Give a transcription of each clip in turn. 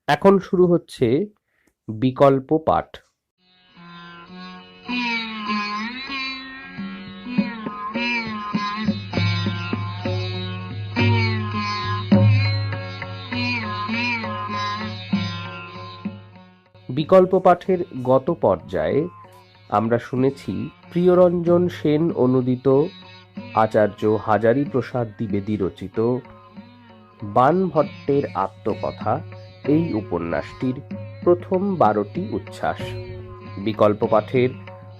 এখন শুরু হচ্ছে বিকল্প পাঠ। বিকল্প পাঠের গত পর্যায়ে আমরা শুনেছি প্রিয়রঞ্জন সেন অনুদিত, আচার্য হাজারী প্রসাদ দ্বিবেদী রচিত বাণভট্টের আত্মকথা এই উপন্যাসটির প্রথম 12টি উচ্ছ্বাস। বিকল্প পাঠের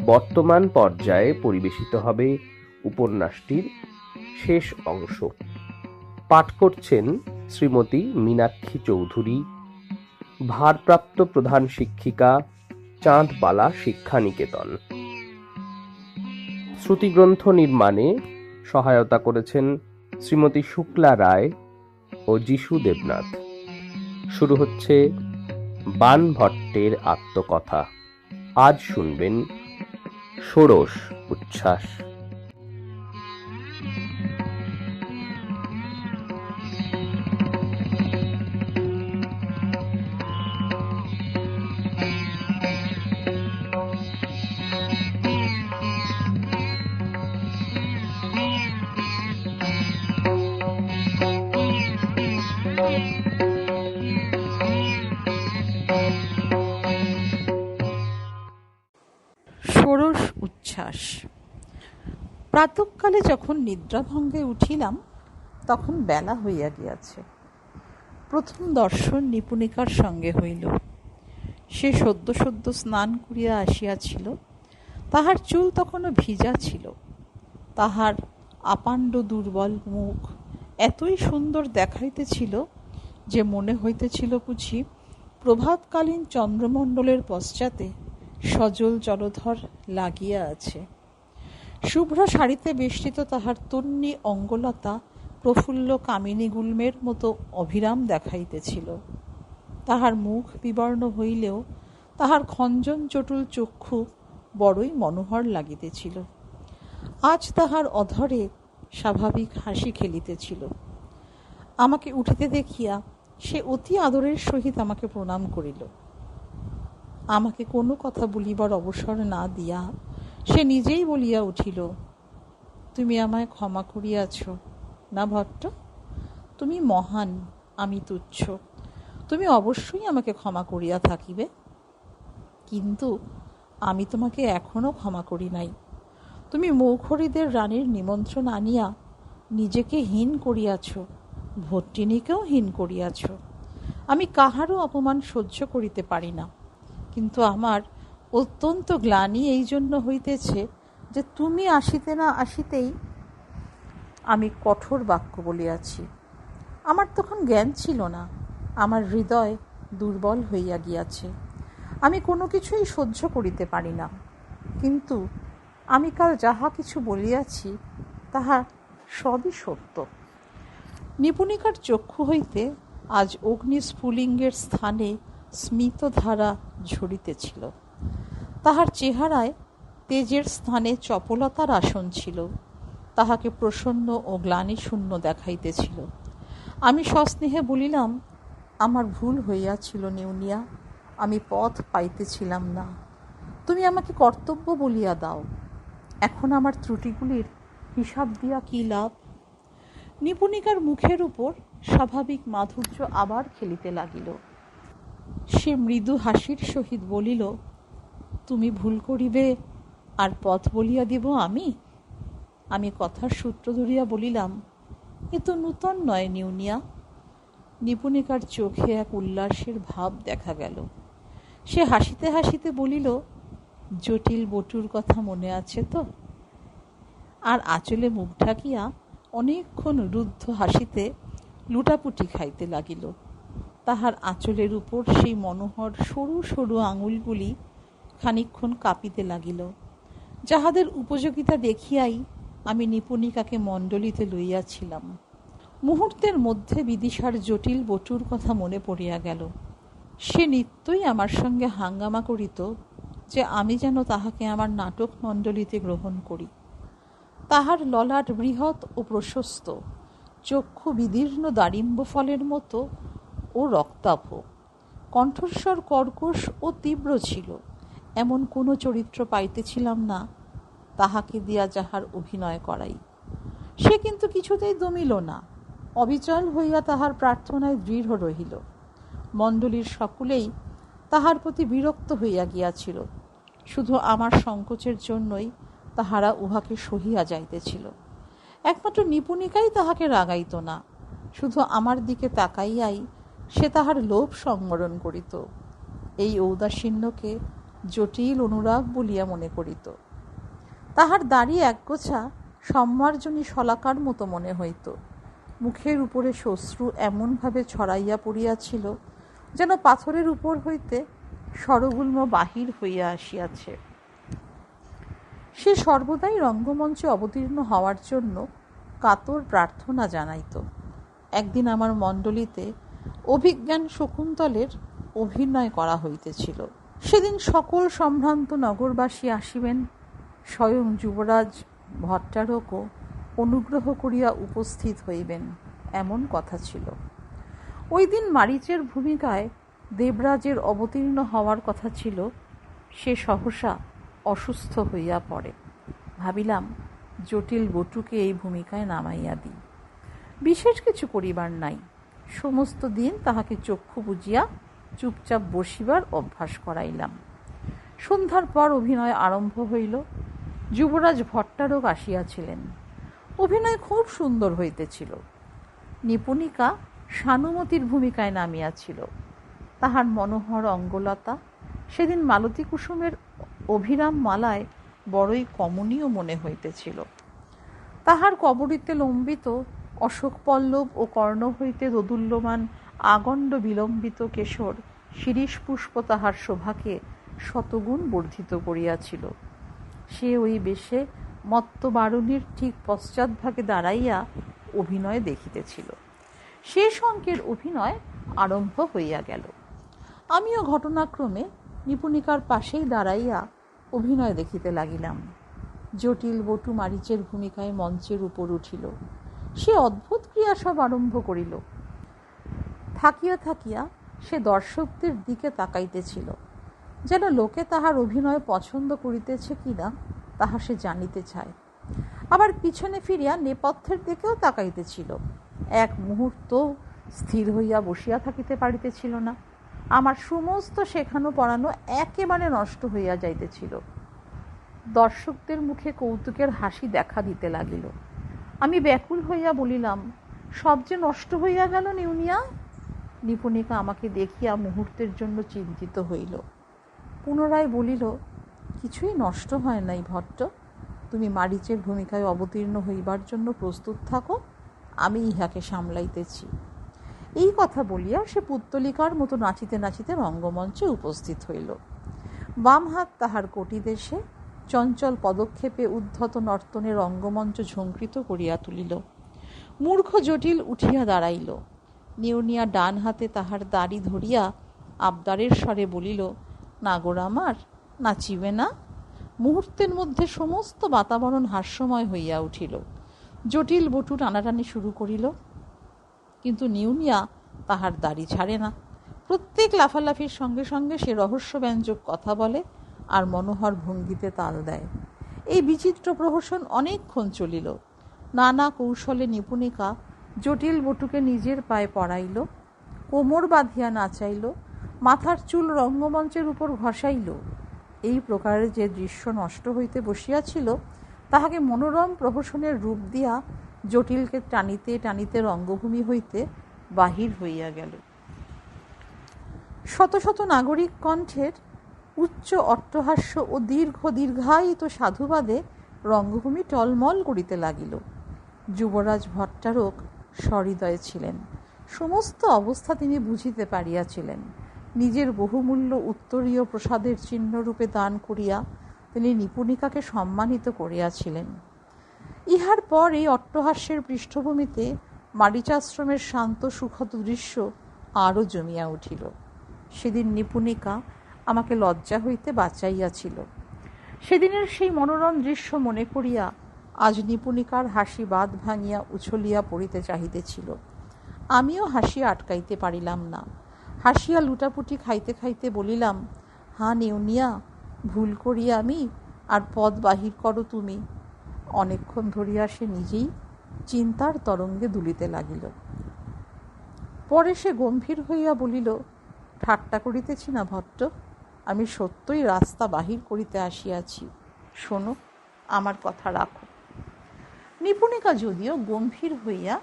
বর্তমান পর্যায়ে পরিবেশিত হবে উপন্যাসটির শেষ অংশ। পাঠ করছেন শ্রীমতী মীনাক্ষী চৌধুরী, ভারপ্রাপ্ত প্রধান শিক্ষিকা, চাঁদপালা শিক্ষানিকেতন। শ্রুতিগ্রন্থ নির্মাণে সহায়তা করেছেন শ্রীমতী শুক্লা রায় ও যিশু দেবনাথ। শুরু হচ্ছে বাণভট্টের আত্মকথা। আজ শুনবেন ষোড়শ উচ্ছ্বাস। ষোড়শ উচ্ছ্বাস। প্রাতঃকালে যখন নিদ্রাভঙ্গে উঠিলাম, তখন বেলা হইয়া গিয়াছে। প্রথম দর্শন নিপুণিকার সঙ্গে হইল। সে সদ্য সদ্য স্নান করিয়া আসিয়াছিল। তাহার চুল তখনও ভিজা ছিল। তাহার আপাণ্ড দুর্বল মুখ এতই সুন্দর দেখাইতেছিল যে মনে হইতেছিল বুঝি প্রভাতকালীন চন্দ্রমণ্ডলের পশ্চাতে সজল জলধর লাগিয়া আছে। শুভ্র শাড়িতে বেষ্টিত তাহার তন্বী অঙ্গলতা প্রফুল্ল কামিনী গুল্মের মতো অভিরাম দেখাইতেছিল। তাহার মুখ বিবর্ণ হইলেও তাহার খঞ্জন চটুল চক্ষু বড়ই মনোহর লাগিতেছিল। আজ তাহার অধরে স্বাভাবিক হাসি খেলিতেছিল। আমাকে উঠিতে দেখিয়া সে অতি আদরের সহিত আমাকে প্রণাম করিল। আমাকে কোনো কথা বলিবার অবসর না দিয়া সে নিজেই বলিয়া উঠিল, তুমি আমায় ক্ষমা করিয়াছ না ভট্ট? তুমি মহান, আমি তুচ্ছ। তুমি অবশ্যই আমাকে ক্ষমা করিয়া থাকিবে। কিন্তু আমি তোমাকে এখনো ক্ষমা করি নাই। তুমি মৌখরীদের রানীর নিমন্ত্রণ আনিয়া নিজেকে হীন করিয়াছ, ভট্টিনীকেও হীন করিয়াছ। আমি কাহারও অপমান সহ্য করিতে পারি না, কিন্তু আমার অত্যন্ত গ্লানি এই জন্য হইতেছে যে তুমি আসিতে না আসিতেই আমি কঠোর বাক্য বলিয়াছি। আমার তখন জ্ঞান ছিল না, আমার হৃদয় দুর্বল হইয়া গিয়াছে। আমি কোনো কিছুই সহ্য করিতে পারি না, কিন্তু আমি কাল যাহা কিছু বলিয়াছি তাহা সবই সত্য। নিপুণিকার চক্ষু হইতে আজ অগ্নিস্ফুলিঙ্গের স্থানে স্মিতধারা ঝরিতেছিল। তাহার চেহারায় তেজের স্থানে চপলতার আসন ছিল। তাহাকে প্রসন্ন ও গ্লানিশূন্য দেখাইতেছিল। আমি সস্নেহে বলিলাম, আমার ভুল হইয়াছিল নেউনিয়া, আমি পথ পাইতেছিলাম না। তুমি আমাকে কর্তব্য বলিয়া দাও। এখন আমার ত্রুটিগুলির হিসাব দিয়া কী লাভ? নিপুণিকার মুখের উপর স্বাভাবিক মাধুর্য আবার খেলিতে লাগিল। সে মৃদু হাসির সহিত বলিল, তুমি ভুল করিবে আর পথ বলিয়া দিব আমি? আমি কথার সূত্র ধরিয়া বলিলাম, এ তো নূতন নয় নেউনিয়া। নিপুণিকার চোখে এক উল্লাসের ভাব দেখা গেল। সে হাসিতে হাসিতে বলিল, জটিল বটুর কথা মনে আছে তো? আর আঁচলে মুখ ঢাকিয়া অনেকক্ষণ রুদ্ধ হাসিতে লুটাপুটি খাইতে লাগিল। তাহার আঁচলের উপর সেই মনোহর সরু সরু আঙুলগুলি খানিকক্ষণ কাঁপিতে লাগিল। যাহাদের উপযোগিতা দেখিয়াই আমি নিপুণিকাকে মণ্ডলীতে লইয়াছিলাম। মুহূর্তের মধ্যে বিদিশার জটিল বটুর কথা মনে পড়িয়া গেল। সে নিত্যই আমার সঙ্গে হাঙ্গামা করিত যে আমি যেন তাহাকে আমার নাটক মণ্ডলীতে গ্রহণ করি। তাহার ললাট বৃহৎ ও প্রশস্ত, চক্ষু বিদীর্ণ দারিম্ব ফলের মতো ও রক্তাভ। কণ্ঠস্বর কর্কশ ও তীব্র ছিল। এমন কোনো চরিত্র পাইতেছিলাম না তাহাকে দিয়া যাহার অভিনয় করাই। সে কিন্তু কিছুতেই দমিল না, অবিচল হইয়া তাহার প্রার্থনায় দৃঢ় রহিল। মণ্ডলীর সকলেই তাহার প্রতি বিরক্ত হইয়া গিয়াছিল। শুধু আমার সংকোচের জন্যই তাহারা উহাকে সহিয়া যাইতেছিল। একমাত্র নিপুণিকাই তাহাকে রাগাইত না, শুধু আমার দিকে তাকাইয়াই সে তাহার লোভ সংবরণ করিত। এই ঔদাসীন্যকে জটিল অনুরাগ বলিয়া মনে করিত। তাহার দাড়ি একগোছা সম্মার্জনী শলাকার মতো মনে হইত। মুখের উপরে শ্বশ্রু এমনভাবে ছড়াইয়া পড়িয়াছিল যেন পাথরের উপর হইতে স্বরগুল্ম বাহির হইয়া আসিয়াছে। সে সর্বদাই রঙ্গমঞ্চে অবতীর্ণ হওয়ার জন্য কাতর প্রার্থনা জানাইত। একদিন আমার মণ্ডলীতে অভিজ্ঞান শকুন্তলের অভিনয় করা হইতেছিল। সেদিন সকল সম্ভ্রান্ত নগরবাসী আসিবেন, স্বয়ং যুবরাজ ভট্টারকও অনুগ্রহ করিয়া উপস্থিত হইবেন, এমন কথা ছিল। ওই দিন মারীচের ভূমিকায় দেবরাজের অবতীর্ণ হওয়ার কথা ছিল। সে সহসা অসুস্থ হইয়া পড়ে। ভাবিলাম জটিল বটুকে এই ভূমিকায় নামাইয়া দিই। বিশেষ কিছু করিবার নাই, সমস্ত দিন তাহাকে চক্ষু বুজিয়া চুপচাপ বসিবার অভ্যাস করাইলাম। সন্ধ্যার পর অভিনয় আরম্ভ হইল। যুবরাজ ভট্টারক আসিয়াছিলেন। অভিনয় খুব সুন্দর হইতেছিল। নিপুণিকা সানুমতির ভূমিকায় নামিয়াছিল। তাহার মনোহর অঙ্গলতা সেদিন মালতী কুসুমের অভিরাম মালায় বড়ই কমনীয় মনে হইতেছিল। তাহার কবরীতে লম্বিত অশোক পল্লব ও কর্ণ হইতে দোদুল্যমান আগণ্ড বিলম্বিত কেশর শিরীষ পুষ্প তাহার শোভাকে শতগুণ বর্ধিত করিয়াছিল। সে ওই বেশে মত্তবারুণীর ঠিক পশ্চাৎভাগে দাঁড়াইয়া অভিনয় দেখিতেছিল। শেষ অঙ্কের অভিনয় আরম্ভ হইয়া গেল। আমিও ঘটনাক্রমে নিপুণিকার পাশেই দাঁড়াইয়া অভিনয় দেখিতে লাগিলাম। জটিল বটু মারীচের ভূমিকায় মঞ্চের উপর উঠিল। সে অদ্ভুত ক্রিয়া সব আরম্ভ করিল। থাকিয়া থাকিয়া সে দর্শকদের দিকে তাকাইতেছিল, যেন লোকে তাহার অভিনয় পছন্দ করিতেছে কিনা তাহা সে জানিতে চায়। আবার পিছনে ফিরিয়া নেপথ্যের দিকেও তাকাইতেছিল। এক মুহূর্ত স্থির হইয়া বসিয়া থাকিতে পারিতেছিল না। আমার সমস্ত শেখানো পড়ানো একেবারে নষ্ট হইয়া যাইতেছিল। দর্শকদের মুখে কৌতুকের হাসি দেখা দিতে লাগিল। আমি ব্যাকুল হইয়া বলিলাম, সব যে নষ্ট হইয়া গেল নিউনিয়া। নিপুণিকা আমাকে দেখিয়া মুহূর্তের জন্য চিন্তিত হইল। পুনরায় বলিল, কিছুই নষ্ট হয় নাই ভট্ট, তুমি মারীচের ভূমিকায় অবতীর্ণ হইবার জন্য প্রস্তুত থাকো, আমি ইহাকে সামলাইতেছি। এই কথা বলিয়া সে পুত্তলিকার মতো নাচিতে নাচিতে রঙ্গমঞ্চে উপস্থিত হইল। বাম হাত তাহার কটি দেশে চঞ্চল পদক্ষেপে উদ্ধত নর্তনে রঙ্গমঞ্চ ঝঙ্কৃত করিয়া তুলিল। মূর্খ জটিল উঠিয়া দাঁড়াইল। নিউনিয়া ডান হাতে তাহার দাড়ি ধরিয়া আবদারের স্বরে বলিল, নাগর আমার, নাচিবে না? মুহূর্তের মধ্যে সমস্ত বাতাবরণ হাস্যময় হইয়া উঠিল। জটিল বটু টানাটানি শুরু করিল, কিন্তু নিউনিয়া তাহার দাড়ি ছাড়ে না। প্রত্যেক লাফালাফির সঙ্গে সঙ্গে সে রহস্যব্যঞ্জক কথা বলে আর মনোহর ভঙ্গিতে তাল দেয়। এই বিচিত্র প্রহসন অনেকক্ষণ চলিল। নানা কৌশলে নিপুণিকা জটিল বটুকে নিজের পায়ে পড়াইল, কোমর বাঁধিয়া নাচাইল, মাথার চুল রঙ্গমঞ্চের উপর ঘষাইল। এই প্রকারে যে দৃশ্য নষ্ট হইতে বসিয়াছিল তাহাকে মনোরম প্রহসনের রূপ দিয়া জটিলকে টানিতে টানিতে রঙ্গভূমি হইতে বাহির হইয়া গেল। শত শত নাগরিক কণ্ঠের উচ্চ অট্টহাস্য ও দীর্ঘায়িত সাধুবাদে রঙ্গভূমি টলমল করিতে লাগিল। যুবরাজ ভট্টারক সহৃদয় ছিলেন। সমস্ত অবস্থা তিনি বুঝিতে পারিয়াছিলেন। নিজের বহুমূল্য উত্তরীয় প্রসাদের চিহ্নরূপে দান করিয়া তিনি নিপুণিকাকে সম্মানিত করিয়াছিলেন। ইহার পর এই অট্টহাস্যের পৃষ্ঠভূমিতে মারীচাশ্রমের শান্ত সুখদ দৃশ্য আরও জমিয়া উঠিল। সেদিন নিপুণিকা আমাকে লজ্জা হইতে বাঁচাইয়াছিল। সেদিনের সেই মনোরম দৃশ্য মনে করিয়া আজ নিপুণিকার হাসি বাঁধ ভাঙিয়া উছলিয়া পড়িতে চাহিতেছিল। আমিও হাসি আটকাইতে পারিলাম না। হাসিয়া লুটাপুটি খাইতে খাইতে বলিলাম, হা নেউনিয়া, ভুল করি আমি, আর পদ বাহির করো তুমি। অনেকক্ষণ ধরিয়া সে নিজেই চিন্তার তরঙ্গে দুলিতে লাগিল। পরে সে গম্ভীর হইয়া বলিল, ঠাট্টা করিতেছি না ভট্ট, আমি সত্যই রাস্তা বাহির করিতে আসিয়াছি। শোনো, আমার কথা রাখো। নিপুণিকা যদিও গম্ভীর হইয়া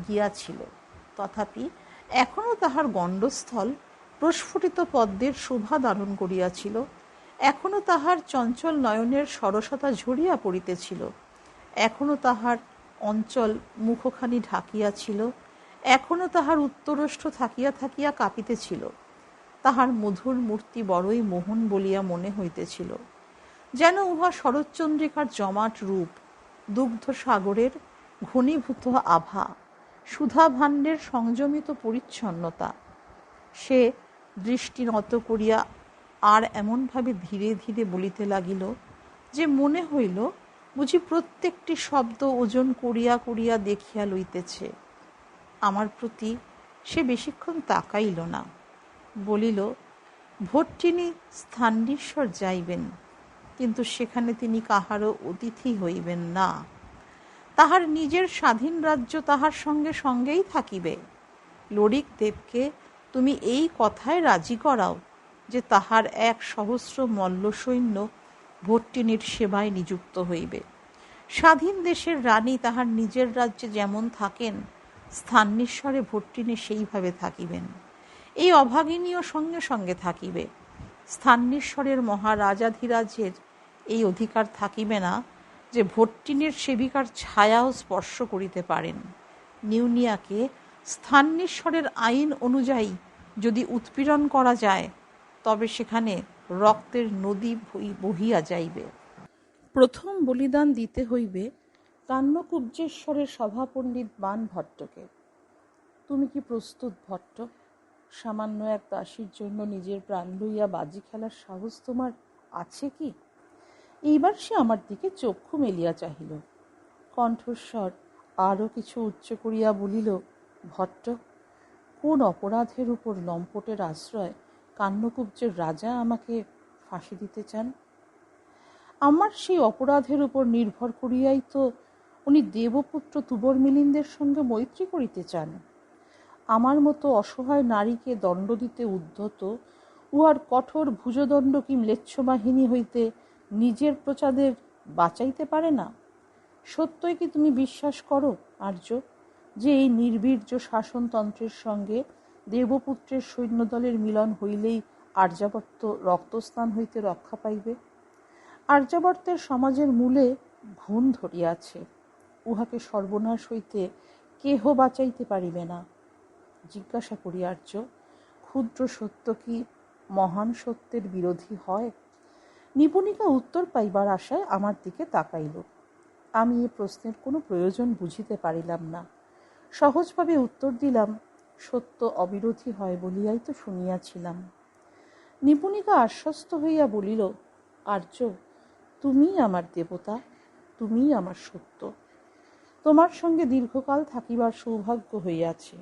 গিয়াছিল, তথাপি এখনও তাহার গণ্ডস্থল প্রস্ফুটিত পদ্মের শোভা ধারণ করিয়াছিল, এখনও তাহার চঞ্চল নয়নের সরসতা ঝরিয়া পড়িতেছিল, এখনও তাহার অঞ্চল মুখখানি ঢাকিয়াছিল, এখনও তাহার উত্তরোষ্ঠ থাকিয়া থাকিয়া কাঁপিতেছিল। তাহার মধুর মূর্তি বড়ই মোহন বলিয়া মনে হইতেছিল, যেন উহা শরৎচন্দ্রিকার জমাট রূপ, দুগ্ধ সাগরের ঘনীভূত আভা, সুধা ভাণ্ডের সংযমিত পরিচ্ছন্নতা। সে দৃষ্টি নত করিয়া আর এমনভাবে ধীরে ধীরে বলিতে লাগিল যে মনে হইল বুঝি প্রত্যেকটি শব্দ ওজন করিয়া করিয়া দেখিয়া লইতেছে। আমার প্রতি সে বেশিক্ষণ তাকাইল না, বলিল, ভট্টিনী স্থানীশ্বর যাইবেন, কিন্তু সেখানে তিনি কাহারও অতিথি হইবেন না। তাহার নিজের স্বাধীন রাজ্য তাহার সঙ্গে সঙ্গেই থাকিবে। লরিক দেবকে তুমি এই কথায় রাজি করাও যে তাহার 1,000 মল্লসৈন্য ভট্টিনীর সেবায় নিযুক্ত হইবে। স্বাধীন দেশের রানী তাহার নিজের রাজ্যে যেমন থাকেন, স্থানীশ্বরে ভট্টিনী সেইভাবে থাকিবেন। এই অভাগিনীও সঙ্গে সঙ্গে থাকিবে। স্থানীশ্বরের মহারাজাধিরাজের এই অধিকার থাকিবে না যে ভট্টিনীর সেবিকার ছায়াও স্পর্শ করিতে পারেন। নিউনিয়াকে স্থানীশ্বরের আইন অনুযায়ী যদি উৎপীড়ন করা যায়, তবে সেখানে রক্তের নদী বহিয়া যাইবে। প্রথম বলিদান দিতে হইবে কান্যকুব্জেশ্বরের সভাপণ্ডিত বান ভট্টকে। তুমি কি প্রস্তুত ভট্ট? সামান্য এক দাসীর জন্য নিজের প্রাণ লইয়া বাজি খেলার সাহস তোমার আছে কি? এইবার সে আমার দিকে চক্ষু মেলিয়া চাহিল, কণ্ঠস্বর আরও কিছু উচ্চ করিয়া বলিল, ভট্ট, কোন অপরাধের উপর লম্পটের আশ্রয় কান্যকুব্জের রাজা আমাকে ফাঁসি দিতে চান? আমার সেই অপরাধের উপর নির্ভর করিয়াই তো উনি দেবপুত্র তুবর মিলিন্দের সঙ্গে মৈত্রী করিতে চান। আমার মতো অসহায় নারীকে দণ্ড দিতে উদ্ধত উহার কঠোর ভুজদণ্ড কি ম্লেচ্ছবাহিনী হইতে নিজের প্রজাদের বাঁচাইতে পারে না? সত্যই কি তুমি বিশ্বাস করো আর্য যে এই নির্বীর্য শাসনতন্ত্রের সঙ্গে দেবপুত্রের সৈন্যদলের মিলন হইলেই আর্যাবর্ত রক্তস্নান হইতে রক্ষা পাইবে? আর্যাবর্তের সমাজের মূলে ঘুণ ধরিয়াছে, উহাকে সর্বনাশ হইতে কেহ বাঁচাইতে পারিবে না। জিজ্ঞাসা করি আর্য, ক্ষুদ্র সত্য কি মহান সত্যের বিরোধী হয়? নিপুণিকা উত্তর পাইবার আশায় আমার দিকে তাকাইল। আমি এ প্রশ্নের কোনো প্রয়োজন বুঝিতে পারিলাম না। সহজভাবে উত্তর দিলাম, সত্য অবিরোধী হয় বলিয়াই তো শুনিয়াছিলাম। নিপুণিকা আশ্বস্ত হইয়া বলিল, আর্য, তুমিই আমার দেবতা, তুমিই আমার সত্য। তোমার সঙ্গে দীর্ঘকাল থাকিবার সৌভাগ্য হইয়াছে।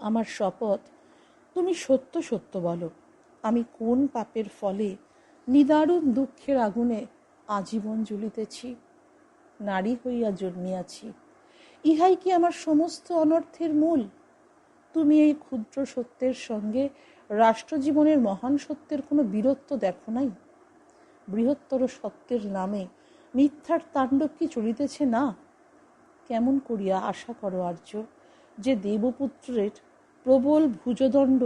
আমার শপথ, তুমি সত্য সত্য বলো, আমি কোন পাপের ফলে নিদারুণ দুঃখের আগুনে আজীবন জ্বলিতেছি? নারী হইয়া জন্মিয়াছি, ইহাই কি আমার সমস্ত অনর্থের মূল? তুমি এই ক্ষুদ্র সত্যের সঙ্গে রাষ্ট্রজীবনের মহান সত্যের কোনো বীরত্ব দেখো নাই? বৃহত্তর সত্যের নামে মিথ্যার তাণ্ডব কি চলিতেছে না? কেমন করিয়া আশা করো আর্য যে দেবপুত্রের প্রবল ভুজদণ্ড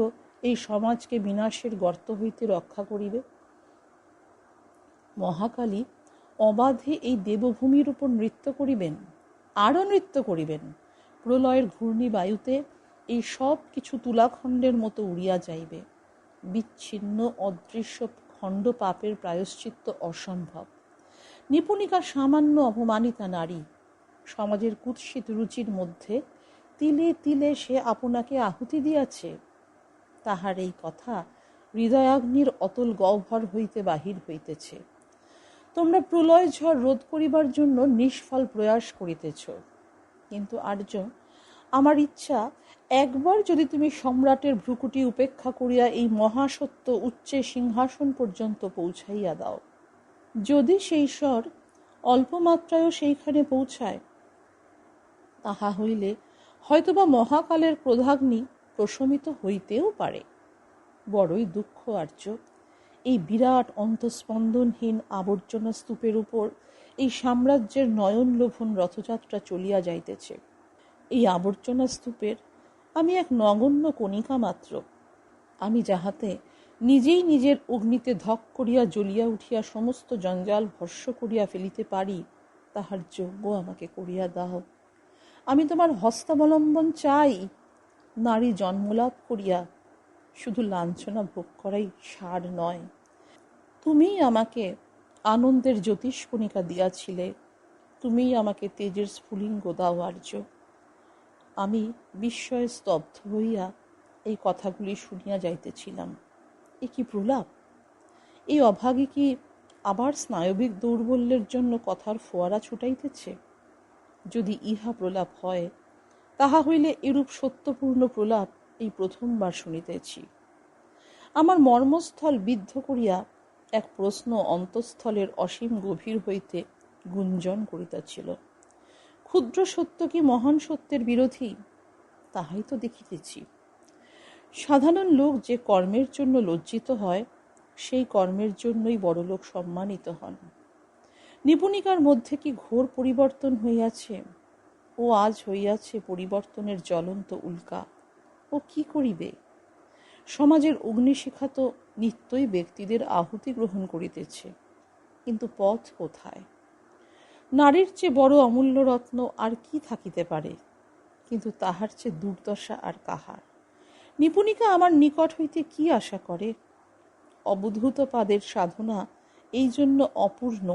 এই সমাজকে বিনাশের গর্ত হইতে রক্ষা করিবে? মহাকালী অবাধে এই দেবভূমির উপর নৃত্য করিবেন, আরও নৃত্য করিবেন। প্রলয়ের ঘূর্ণি বায়ুতে এই সব কিছু তুলাখণ্ডের মতো উড়িয়া যাইবে। বিচ্ছিন্ন অদৃশ্য খণ্ড পাপের প্রায়শ্চিত্ত অসম্ভব। নিপুণিকা সামান্য অপমানিতা নারী, সমাজের কুৎসিত রুচির মধ্যে তিলে তিলে সে আপনাকে আহুতি দিয়াছে। তাহার এই কথা হৃদয়াগ্নির অতল গহ্বর হইতে বাহির হইতেছে। তোমরা প্রলয় ঝড় রোধ করিবার জন্য নিষ্ফল প্রয়াস করিতেছ, কিন্তু আর্য, আমার ইচ্ছা একবার যদি তুমি সম্রাটের ভ্রুকুটি উপেক্ষা করিয়া এই মহাসত্য উচ্চে সিংহাসন পর্যন্ত পৌঁছাইয়া দাও, যদি সেই স্বর অল্পমাত্রায়ও সেইখানে পৌঁছায়, তাহা হইলে হয়তোবা মহাকালের ক্রোধাগ্নি প্রশমিত হইতেও পারে। বড়ই দুঃখ আর্য, এই বিরাট অন্তঃস্পন্দনহীন আবর্জনা স্তূপের উপর এই সাম্রাজ্যের নয়ন লোভন রথযাত্রা চলিয়া যাইতেছে। এই আবর্জনা স্তূপের আমি এক নগণ্য কণিকা মাত্র। আমি যাহাতে নিজেই নিজের অগ্নিতে ধক করিয়া জ্বলিয়া উঠিয়া সমস্ত জঞ্জাল ভস্ম করিয়া ফেলিতে পারি, তাহার যোগ্য আমাকে করিয়া দাও। আমি তোমার হস্তাবলম্বন চাই। নারী জন্মলাভ করিয়া শুধু লাঞ্ছনা ভোগ করাই সার নয়। তুমিই আমাকে আনন্দের জ্যোতিষ্কণিকা দিয়াছিলে, তুমিই আমাকে তেজের স্ফুলিঙ্গ দাও আর্য। আমি বিস্ময়ে স্তব্ধ হইয়া এই কথাগুলি শুনিয়া যাইতেছিলাম। এ কি প্রলাপ! এই অভাগী কি আবার স্নায়বিক দৌর্বল্যের জন্য কথার ফোয়ারা ছুটাইতেছে? যদি ইহা প্রলাপ হয়, তাহা হইলে এরূপ সত্যপূর্ণ প্রলাপ এই প্রথমবার শুনিতেছি। আমার মর্মস্থল বিদ্ধ করিয়া এক প্রশ্ন অন্তঃস্থলের অসীম গভীর হইতে গুঞ্জন করিতেছিল। ক্ষুদ্র সত্য কি মহান সত্যের বিরোধী? তাহাই তো দেখিতেছি। সাধারণ লোক যে কর্মের জন্য লজ্জিত হয়, সেই কর্মের জন্যই বড়লোক সম্মানিত হন। নিপুণিকার মধ্যে কি ঘোর পরিবর্তন হইয়াছে? ও আজ হইয়াছে পরিবর্তনের জ্বলন্ত উল্কা। ও কি করিবে? সমাজের অগ্নিশিখা তো নিত্যই ব্যক্তিদের আহুতি গ্রহণ করিতেছে, কিন্তু পথ কোথায়? নারীর চেয়ে বড় অমূল্য রত্ন আর কি থাকিতে পারে? কিন্তু তাহার চেয়ে দুর্দশা আর কাহার? নিপুণিকা আমার নিকট হইতে কি আশা করে? অবধূত পাদের সাধনা এই জন্য অপূর্ণ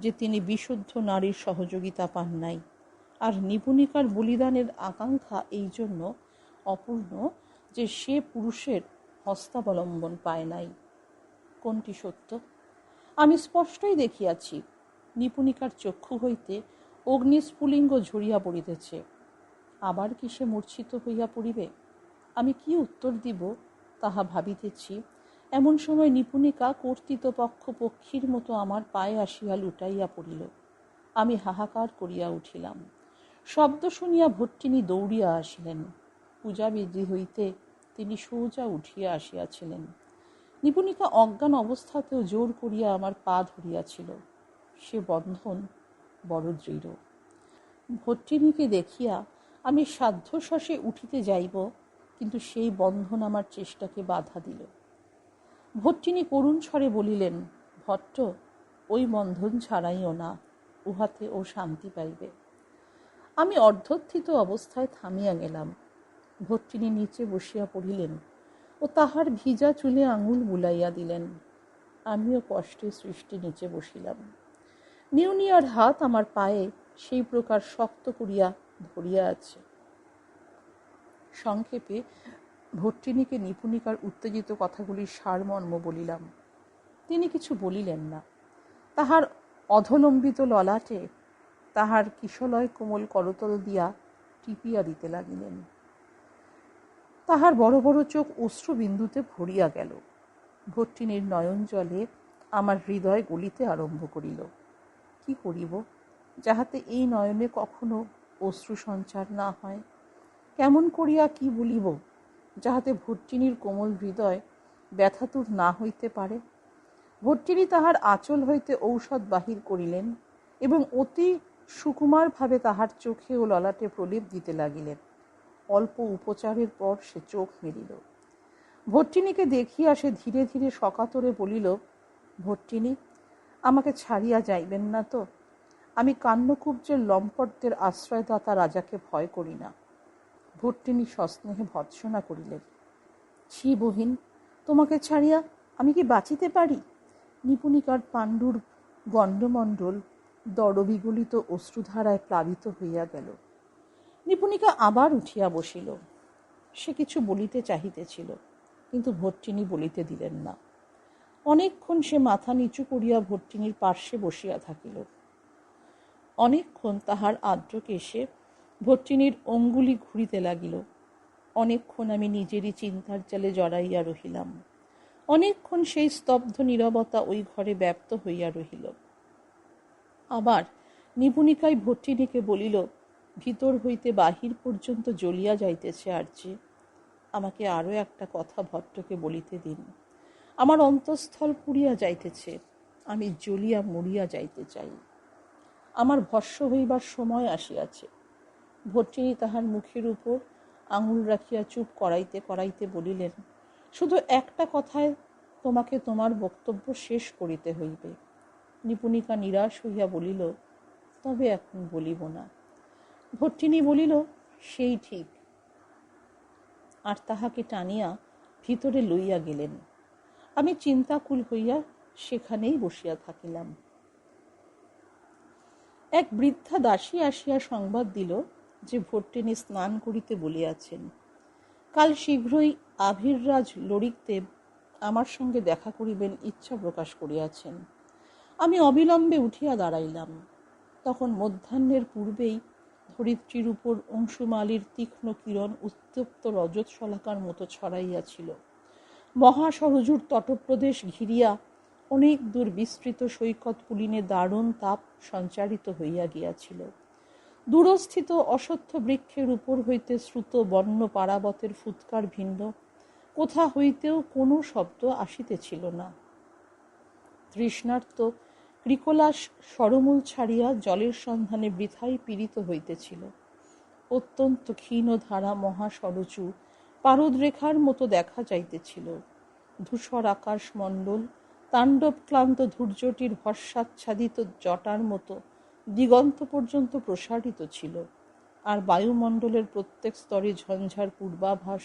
যে তিনি বিশুদ্ধ নারীর সহযোগিতা পান নাই, আর নিপুণিকার বলিদানের আকাঙ্ক্ষা এই জন্য অপূর্ণ যে সে পুরুষের হস্তাবলম্বন পায় নাই। কোনটি সত্য? আমি স্পষ্টই দেখিয়াছি, নিপুণিকার চক্ষু হইতে অগ্নিস্ফুলিঙ্গ ঝরিয়া পড়িতেছে। আবার কি সে মূর্ছিত হইয়া পড়িবে? আমি কি উত্তর দিব তাহা ভাবিতেছি, এমন সময় নিপুণিকা কর্তৃত্বপক্ষ পক্ষীর মতো আমার পায়ে আসিয়া লুটাইয়া পড়িল। আমি হাহাকার করিয়া উঠিলাম। শব্দ শুনিয়া ভট্টিনী দৌড়িয়া আসিলেন। পূজাবিধি হইতে তিনি সোজা উঠিয়া আসিয়াছিলেন। নিপুণিকা অজ্ঞান অবস্থাতেও জোর করিয়া আমার পা ধরিয়াছিল। সে বন্ধন বড় দৃঢ়। ভট্টিনীকে দেখিয়া আমি সাধ্যশাসে উঠিতে যাইব, কিন্তু সেই বন্ধন আমার চেষ্টাকে বাধা দিল। ভট্টিনী করুণ স্বরে বলিলেন, ভট্ট, ওই বন্ধন ছাড়াইও না, উহাতে ও শান্তি পাইবে। আমি অর্ধোত্থিত অবস্থায় থামিয়া গেলাম। ভট্টিনী নিচে বসিয়া পড়িলেন ও তাহার ভিজা চুলে আঙুল বুলাইয়া দিলেন। আমিও কষ্টে সৃষ্টি নিচে বসিলাম। নিউনিয়ার হাত আমার পায়ে সেই প্রকার শক্ত করিয়া ধরিয়া আছে। সংক্ষেপে ভট্টিনীকে নিপুণিকার উত্তেজিত কথাগুলির সারমর্ম বলিলাম। তিনি কিছু বলিলেন না। তাহার অধলম্বিত ললাটে তাহার কিশলয় কোমল করতল দিয়া টিপিয়া দিতে লাগিলেন। তাহার বড় বড় চোখ অশ্রুবিন্দুতে ভরিয়া গেল। ভট্টিনীর নয়ন জলে আমার হৃদয় গলিতে আরম্ভ করিল। কি করিব যাহাতে এই নয়নে কখনো অশ্রু সঞ্চার না হয়? কেমন করিয়া কি বলিব যাহাতে ভট্টিনীর কোমল হৃদয় ব্যথাতুর না হইতে পারে? ভট্টিনী তাহার আঁচল হইতে ঔষধ বাহির করিলেন এবং অতি সুকুমারভাবে তাহার চোখে ও ললাটে প্রলেপ দিতে লাগিলেন। অল্প উপচারের পর সে চোখ মেলিল। ভট্টিনীকে দেখিয়া সে ধীরে ধীরে সকাতরে বলিল, ভট্টিনী, আমাকে ছাড়িয়া যাইবেন না তো? আমি কান্নকুব্জের লম্পটদের আশ্রয়দাতা রাজাকে ভয় করি না। ভট্টিনী সস্নেহে ভর্ৎসনা করিলেন, ছি বহিন, তোমাকে ছাড়িয়া আমি কি বাঁচিতে পারি? নিপুণিকার পাণ্ডুর গণ্ডমণ্ডল দরবিগলিত অশ্রুধারায় প্লাবিত হইয়া গেল। নিপুণিকা আবার উঠিয়া বসিল। সে কিছু বলিতে চাহিতেছিল, কিন্তু ভট্টিনী বলিতে দিলেন না। অনেকক্ষণ সে মাথা নিচু করিয়া ভট্টিনীর পার্শ্বে বসিয়া থাকিল। অনেকক্ষণ তাহার আর্দ্র কেশে ভট্টিনীর অঙ্গুলি ঘুরিতে লাগিল। অনেকক্ষণ আমি নিজেরই চিন্তার জালে জড়াইয়া রহিলাম। অনেকক্ষণ সেই স্তব্ধ নীরবতা ওই ঘরে ব্যাপ্ত হইয়া রহিল। আবার নিপুণিকায় ভট্টিনীকে বলিল, ভিতর হইতে বাহির পর্যন্ত জ্বলিয়া যাইতেছে আর্যে। আমাকে আরও একটা কথা ভট্টকে বলিতে দিন। আমার অন্তঃস্থল পুড়িয়া যাইতেছে, আমি জ্বলিয়া মরিয়া যাইতে চাই। আমার ভস্ম হইবার সময় আসিয়াছে। ভট্টিনী তাহার মুখের উপর আঙুল রাখিয়া চুপ করাইতে করাইতে বলিলেন, শুধু একটা কথায় তোমাকে তোমার বক্তব্য শেষ করিতে হইবে। নিপুণিকা নিরাশ হইয়া বলিল, তবে এখন বলিব না। ভট্টিনী বলিল, সেই ঠিক। আর তাহাকে টানিয়া ভিতরে লইয়া গেলেন। আমি চিন্তাকুল হইয়া সেখানেই বসিয়া থাকিলাম। এক বৃদ্ধা দাসী আসিয়া সংবাদ দিল যে ভট্টিনী স্নান করিতে বলিয়াছেন। কাল শীঘ্রই আভিররাজ লরিকদেব আমার সঙ্গে দেখা করিবেন ইচ্ছা প্রকাশ করিয়াছেন। আমি অবিলম্বে উঠিয়া দাঁড়াইলাম। তখন মধ্যাহ্নের পূর্বেই ধরিত্রীর উপর অংশুমালির তীক্ষ্ণ কিরণ উত্তপ্ত রজত শলাকার মতো ছড়াইয়াছিল। মহাসরযুর তটপ্রদেশ ঘিরিয়া অনেক দূর বিস্তৃত সৈকত পুলিনে দারুণ তাপ সঞ্চারিত হইয়া গিয়াছিল। দূরস্থিত অশ্বত্থ বৃক্ষের উপর হইতে শ্রুত বন্য পারাবতের ফুৎকার ভিন্ন কোথা হইতেও কোনো শব্দ আসিতেছিল না। তৃষ্ণার্ত ক্রিকোলাস সরমূল ছাড়িয়া জলের সন্ধানে বৃথাই পীড়িত হইতেছিল। অত্যন্ত ক্ষীণ ধারা মহাসরচু পারদরেখার মতো দেখা যাইতেছিল। ধূসর আকাশমণ্ডল তাণ্ডব ক্লান্ত ধূর্যটির ভস্মাচ্ছাদিত জটার মতো দিগন্ত পর্যন্ত প্রসারিত ছিল, আর বায়ুমণ্ডলের প্রত্যেক স্তরে ঝঞ্ঝার পূর্বাভাস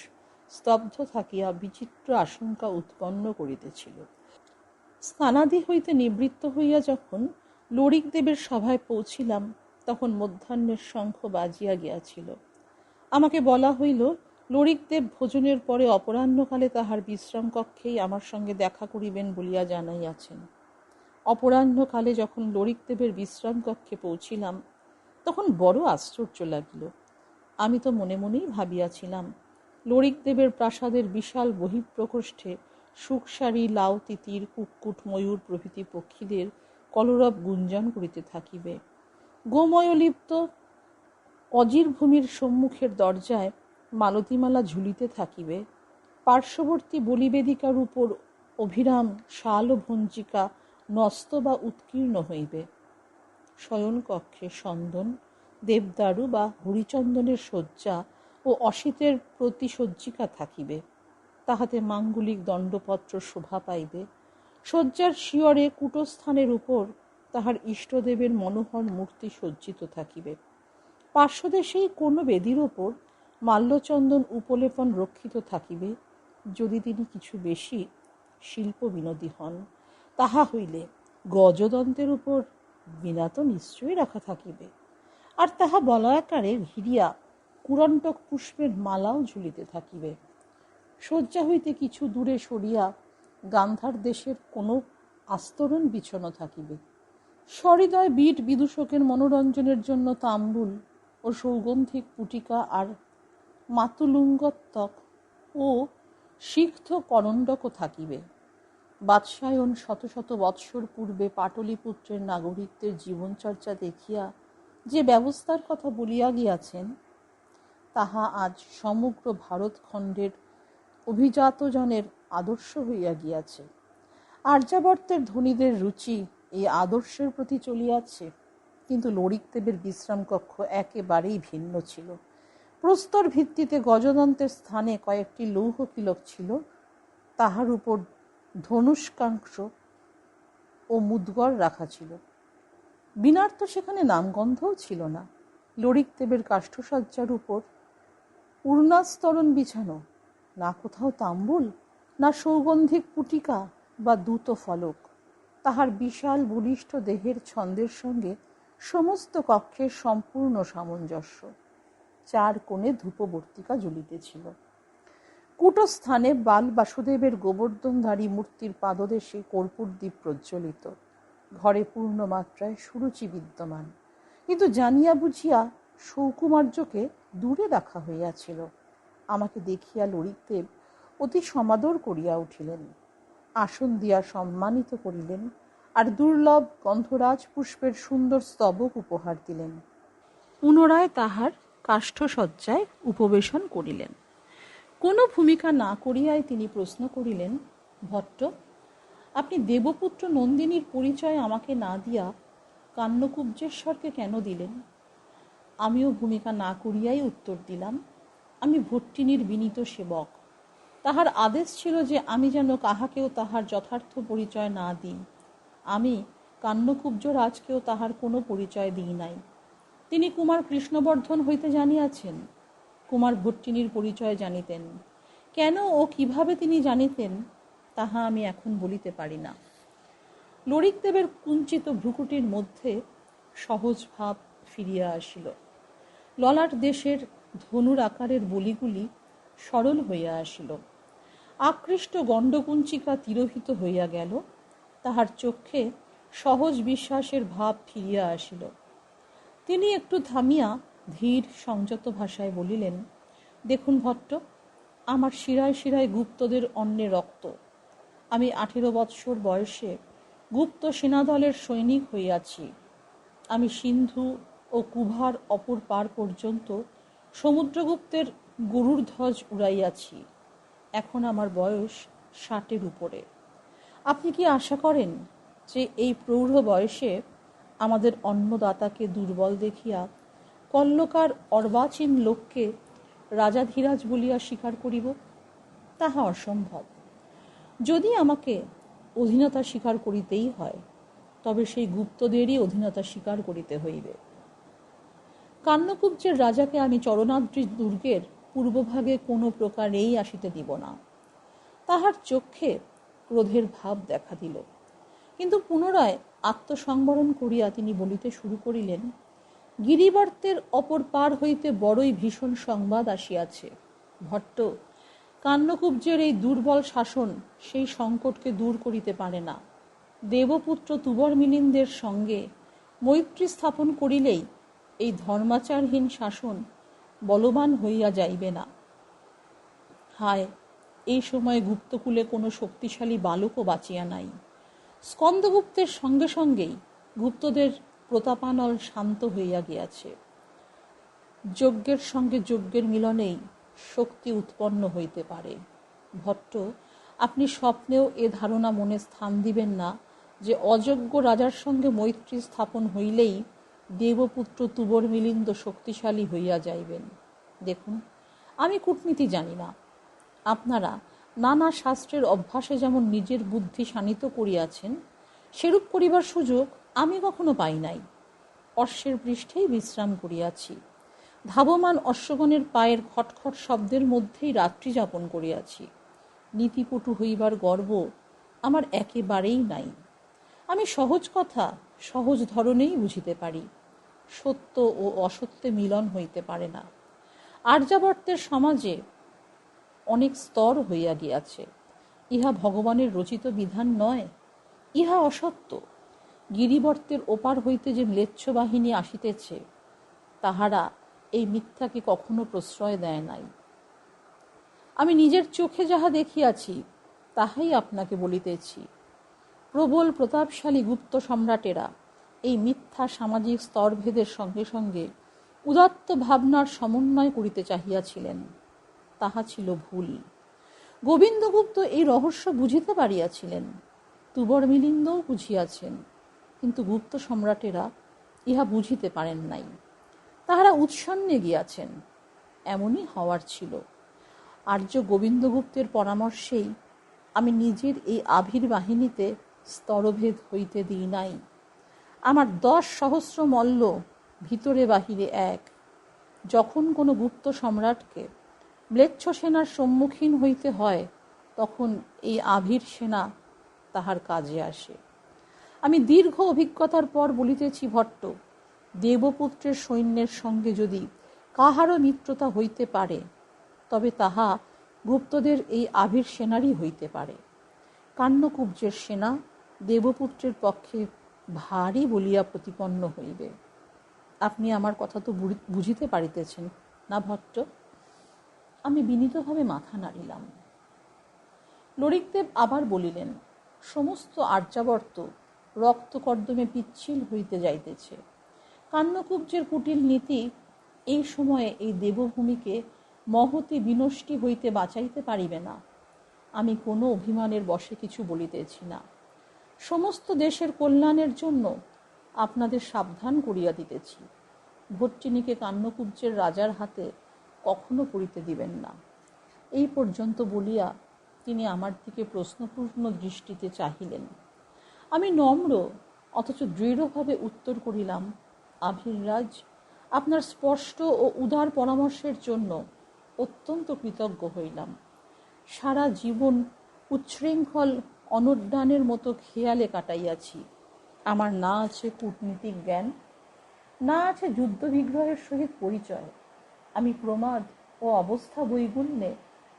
স্তব্ধ থাকিয়া বিচিত্র আশঙ্কা উৎপন্ন করিতেছিল। স্নানাদি হইতে নিবৃত্ত হইয়া যখন লরিকদেবের সভায় পৌঁছিলাম, তখন মধ্যাহ্নের শঙ্খ বাজিয়া গিয়াছিল। আমাকে বলা হইল, লরিকদেব ভোজনের পরে অপরাহ্নকালে তাহার বিশ্রাম কক্ষেই আমার সঙ্গে দেখা করিবেন বলিয়া জানাইয়াছেন। অপরাহ্নকালে যখন লরিকদেবের বিশ্রাম কক্ষে পৌঁছিলাম, তখন বড় আশ্চর্য লাগিল। আমি তো মনে মনেই ভাবিয়াছিলাম, লরিকদেবের প্রাসাদের বিশাল বহিঃপ্রকোষ্ঠে সুখসারী, লাউ তিতির, কুক্কুট, ময়ূর প্রভৃতি পক্ষীদের কলরব গুঞ্জন করিতে থাকিবে। গোময়লিপ্ত অজির ভূমির সম্মুখের দরজায় মালতীমালা ঝুলিতে থাকিবে। পার্শ্ববর্তী বলিবেদিকার উপর অভিরাম শাল ও ভঞ্জিকা নস্ত বা উৎকীর্ণ হইবে। শয়নকক্ষে সন্দন, দেবদারু বা হরিচন্দনের শয্যা ও অসিতের প্রতিসজ্জিকা থাকিবে, তাহাতে মাঙ্গলিক দণ্ডপত্র শোভা পাইবে। শয্যার শিয়রে কূটস্থানের উপর তাহার ইষ্টদেবের মনোহর মূর্তি সজ্জিত থাকিবে। পার্শ্বদেশেই কোনো বেদির ওপর মাল্যচন্দন উপলেপন রক্ষিত থাকিবে। যদি তিনি কিছু বেশি শিল্প বিনোদী হন, তাহা হইলে গজদন্তের উপর বীণা তো নিশ্চয়ই রাখা থাকিবে, আর তাহা বলয়াকারে ঘিরিয়া কুরণ্টক পুষ্পের মালাও ঝুলিতে থাকিবে। শয্যা হইতে কিছু দূরে সরিয়া গান্ধার দেশের কোনো আস্তরণ বিছানো থাকিবে। সহৃদয় বীট বিদূষকের মনোরঞ্জনের জন্য তাম্বুল ও সৌগন্ধিক পুটিকা আর মাতুলুঙ্গত্তক ও সিক্ত করণ্ডকও থাকিবে। বাৎসায়ন শত শত বৎসর পূর্বে পাটলিপুত্রের নাগরিকদের জীবনচর্যা দেখিয়া যে ব্যবস্থার কথা বলিয়া গিয়াছেন, তাহা আজ সমগ্র ভারতখণ্ডের অভিজাতজনের আদর্শ হইয়া গিয়াছে। আর্যাবর্তের ধনীদের রুচি এই আদর্শের প্রতি চলিয়াছে, কিন্তু লরিকদেবের বিশ্রাম কক্ষ একেবারেই ভিন্ন ছিল। প্রস্তর ভিত্তিতে গজদন্তের স্থানে কয়েকটি লৌহ কিলক ছিল, তাহার উপর ধনুষ্কাংশ ও মুদ্গর রাখা ছিল। বীণার তো সেখানে নামগন্ধও ছিল না। লরিকদেবের কাষ্ঠসজ্জার উপর পূর্ণাস্তরণ বিছানো, না কোথাও তাম্বুল, না সৌগন্ধিক পুটিকা বা দূত ফলক। তাহার বিশাল বলিষ্ঠ দেহের ছন্দের সঙ্গে সমস্ত কক্ষের সম্পূর্ণ সামঞ্জস্য। চার কোণে ধূপবর্তিকা জ্বলিতেছিল। কূটস্থানে বাল বাসুদেবের গোবর্ধনধারী মূর্তির পাদদেশে কর্পূরদীপ প্রজ্বলিত। ঘরে পূর্ণমাত্রায় সুরুচি বিদ্যমান, কিন্তু জানিয়া বুঝিয়া সৌকুমার্যকে দূরে রাখা হইয়াছিল। আমাকে দেখিয়া ললিতদেব অতি সমাদর করিয়া উঠিলেন, আসন দিয়া সম্মানিত করিলেন, আর দুর্লভ গন্ধরাজ পুষ্পের সুন্দর স্তবক উপহার দিলেন। পুনরায় তাহার কাষ্ঠসজ্জায় উপবেশন করিলেন। কোনো ভূমিকা না করিয়াই তিনি প্রশ্ন করিলেন, ভট্ট, আপনি দেবপুত্র নন্দিনীর পরিচয় আমাকে না দিয়া কান্নকুব্জেশ্বরকে কেন দিলেন? আমিও ভূমিকা না করিয়াই উত্তর দিলাম, আমি ভট্টিনীর বিনীত সেবক। তাহার আদেশ ছিল যে আমি যেন কাহাকেও তাহার যথার্থ পরিচয় না দিই। আমি কান্নকুব্জ রাজকেও তাহার কোনো পরিচয় দিই নাই। তিনি কুমার কৃষ্ণবর্ধন হইতে জানিয়াছেন, কুমার ভট্টিনীর পরিচয় জানিতেন। কেন ও কিভাবে তিনি জানিতেন তাহা আমি এখন বলিতে পারি না। ললিতদেবের কুঞ্চিত ভ্রুকুটির মধ্যে সহজ ভাব ফিরিয়া আসিল। ললাট দেশের ধনুর আকারের বলিগুলি সরল হইয়া আসিল। আকৃষ্ট গণ্ডকুঞ্চিকা তিরোহিত হইয়া গেল। তাহার চক্ষে সহজ বিশ্বাসের ভাব ফিরিয়া আসিল। তিনি একটু থামিয়া ধীর সংযত ভাষায় বলিলেন, দেখুন ভট্ট, আমার শিরায় শিরায় গুপ্তদের অন্নে রক্ত। আমি 18 বৎসর বয়সে গুপ্ত সেনাদলের সৈনিক হইয়াছি। আমি সিন্ধু ও কুভার অপর পার পর্যন্ত সমুদ্রগুপ্তের গরুর ধ্বজ উড়াইয়াছি। এখন আমার বয়স 60-এর উপরে। আপনি কি আশা করেন যে এই প্রৌঢ় বয়সে আমাদের অন্নদাতাকে দুর্বল দেখিয়া কল্লকার অর্বাচীন লোককে রাজাধিরাজ বলিয়া স্বীকার করিব? তাহা অসম্ভব। যদি আমাকে অধীনতা স্বীকার করিতেই হয়, তবে সেই গুপ্তদেরই অধীনতা স্বীকার করিতে হইবে। কান্নকুব্জের রাজাকে আমি চরণাদ্রি দুর্গের পূর্বভাগে কোনো প্রকারেই আসিতে দিব না। তাহার চক্ষে ক্রোধের ভাব দেখা দিল, কিন্তু পুনরায় আত্মসংবরণ করিয়া তিনি বলিতে শুরু করিলেন, গিরিবর্তের অপর পার হইতে বড়ই ভীষণ সংবাদ আসিয়াছে। ভট্ট, কান্নকুব্জের এই দুর্বল শাসন সেই সংকটকে দূর করিতে পারে না। দেবপুত্র তুবর মিলিন্দের সঙ্গে মৈত্রী স্থাপন করিলেই এই ধর্মাচারহীন শাসন বলবান হইয়া যাইবে না। হায়, এই সময়ে গুপ্তকুলে কোনো শক্তিশালী বালকও বাঁচিয়া নাই। স্কন্দগুপ্তের সঙ্গে সঙ্গেই গুপ্তদের প্রতাপানল শান্ত হইয়া গিয়াছে। যজ্ঞের সঙ্গে যজ্ঞের মিলনেই শক্তি উৎপন্ন হইতে পারে। ভট্ট, আপনি স্বপ্নেও এ ধারণা মনে স্থান দিবেন না যে অযোগ্য রাজার সঙ্গে মৈত্রী স্থাপন হইলেই দেবপুত্র তুবর মিলিন্দ শক্তিশালী হইয়া যাইবেন। দেখুন, আমি কূটনীতি জানি না। আপনারা নানা শাস্ত্রের অভ্যাসে যেমন নিজের বুদ্ধি শানিত করিয়াছেন, সেরূপ করিবার সুযোগ আমি কখনো পাই নাই। অশ্বের পৃষ্ঠেই বিশ্রাম করিয়াছি। ধাবমান অশ্বগণের পায়ের খটখট শব্দের মধ্যেই রাত্রি যাপন করিয়াছি। নীতিপটু হইবার গর্ব আমার একেবারেই নাই। আমি সহজ কথা সহজ ধরনেই বুঝিতে পারি। সত্য ও অসত্যে মিলন হইতে পারে না। আর্যাবর্তের সমাজে অনেক স্তর হইয়া গিয়াছে। ইহা ভগবানের রচিত বিধান নয়, ইহা অসত্য। গিরিবর্তের ওপার হইতে যে ম্লেচ্ছ বাহিনী আসিতেছে, তাহারা এই মিথ্যাকে কখনো প্রশ্রয় দেয় নাই। আমি নিজের চোখে যাহা দেখিয়াছি তাহাই আপনাকে বলিতেছি। প্রবল প্রতাপশালী গুপ্ত সম্রাটেরা এই মিথ্যা সামাজিক স্তরভেদের সঙ্গে সঙ্গে উদাত্ত ভাবনার সমন্বয় করিতে চাহিয়াছিলেন। তাহা ছিল ভুল। গোবিন্দগুপ্ত এই রহস্য বুঝিতে পারিয়াছিলেন, তুবর মিলিন্দও বুঝিয়াছেন, কিন্তু গুপ্ত সম্রাটেরা ইহা বুঝিতে পারেন নাই। তাহারা উৎসন্নে গিয়াছেন। এমনই হওয়ার ছিল। আর্য গোবিন্দগুপ্তের পরামর্শেই আমি নিজের এই আভির বাহিনীতে স্তরভেদ হইতে দিই নাই। আমার 10 সহস্র মল্ল ভিতরে বাহিরে এক। যখন কোনো গুপ্ত সম্রাটকে ম্লেচ্ছ সেনার সম্মুখীন হইতে হয়, তখন এই আভির সেনা তাহার কাজে আসে। আমি দীর্ঘ অভিজ্ঞতার পর বলিতেছি ভট্ট, দেবপুত্রের সৈন্যের সঙ্গে যদি কাহারও মিত্রতা হইতে পারে, তবে তাহা গুপ্তদের এই আভির সেনারই হইতে পারে। কান্নকুব্জের সেনা দেবপুত্রের পক্ষে ভারী বলিয়া প্রতিপন্ন হইবে। আপনি আমার কথা তো বুঝিতে পারিতেছেন না ভট্ট? আমি বিনীতভাবে মাথা নাড়িলাম। ললিতদেব আবার বলিলেন, সমস্ত আর্যাবর্ত রক্তকর্দমে পিচ্ছিল হইতে যাইতেছে। কান্নকুব্জের কুটিল নীতি এই সময়ে এই দেবভূমিকে মহতি বিনষ্টি হইতে বাঁচাইতে পারিবে না। আমি কোনো অভিমানের বশে কিছু বলিতেছি না। সমস্ত দেশের কল্যাণের জন্য আপনাদের সাবধান করিয়া দিতেছি। ভট্টিনীকে কান্নকুব্জের রাজার হাতে কখনো পড়িতে দিবেন না। এই পর্যন্ত বলিয়া তিনি আমার দিকে প্রশ্নপূর্ণ দৃষ্টিতে চাহিলেন। আমি নম্র অথচ দৃঢ়ভাবে উত্তর করিলাম, আভিররাজ, আপনার স্পষ্ট ও উদার পরামর্শের জন্য অত্যন্ত কৃতজ্ঞ হইলাম। সারা জীবন উচ্ছৃঙ্খল অনুদ্যানের মতো খেয়ালে কাটাইয়াছি। আমার না আছে কূটনীতিক জ্ঞান, না আছে যুদ্ধ বিগ্রহের সহিত পরিচয়। আমি প্রমাদ ও অবস্থা বৈগুণ্যে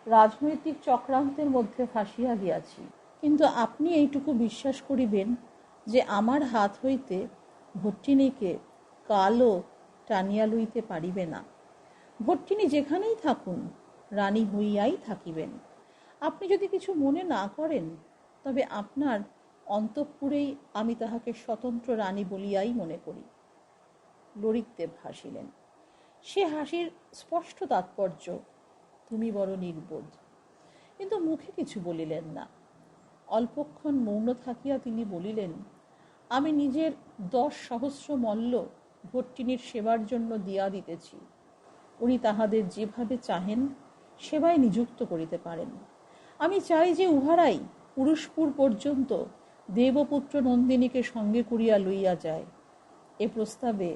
রাজনৈতিক চক্রান্তের মধ্যে ফাঁসিয়া গিয়াছি। কিন্তু আপনি এইটুকু বিশ্বাস করিবেন যে আমার হাত হইতে ভট্টিনীকে কালও টানিয়া লইতে পারিবে না। ভট্টিনী যেখানেই থাকুন রানী হইয়াই থাকিবেন। আপনি যদি কিছু মনে না করেন তবে আপনার অন্তঃপুরেই আমি তাহাকে স্বতন্ত্র রানী বলিয়াই মনে করি। ললিতদেব হাসিলেন। সে হাসির স্পষ্ট তাৎপর্য, তুমি বড় নির্বোধ। কিন্তু মুখে কিছু বলিলেন না। অল্পক্ষণ মৌন থাকিয়া তিনি বলিলেন, আমি নিজের 10 সহস্র মল্ল ভট্টিনীর সেবার জন্য দিয়া দিতেছি। উনি তাহাদের যেভাবে চাহেন সেবায় নিযুক্ত করিতে পারেন। আমি চাই যে উহারাই পুরুষপুর পর্যন্ত দেবপুত্র নন্দিনীকে সঙ্গে করিয়া লইয়া যায়। এ প্রস্তাবে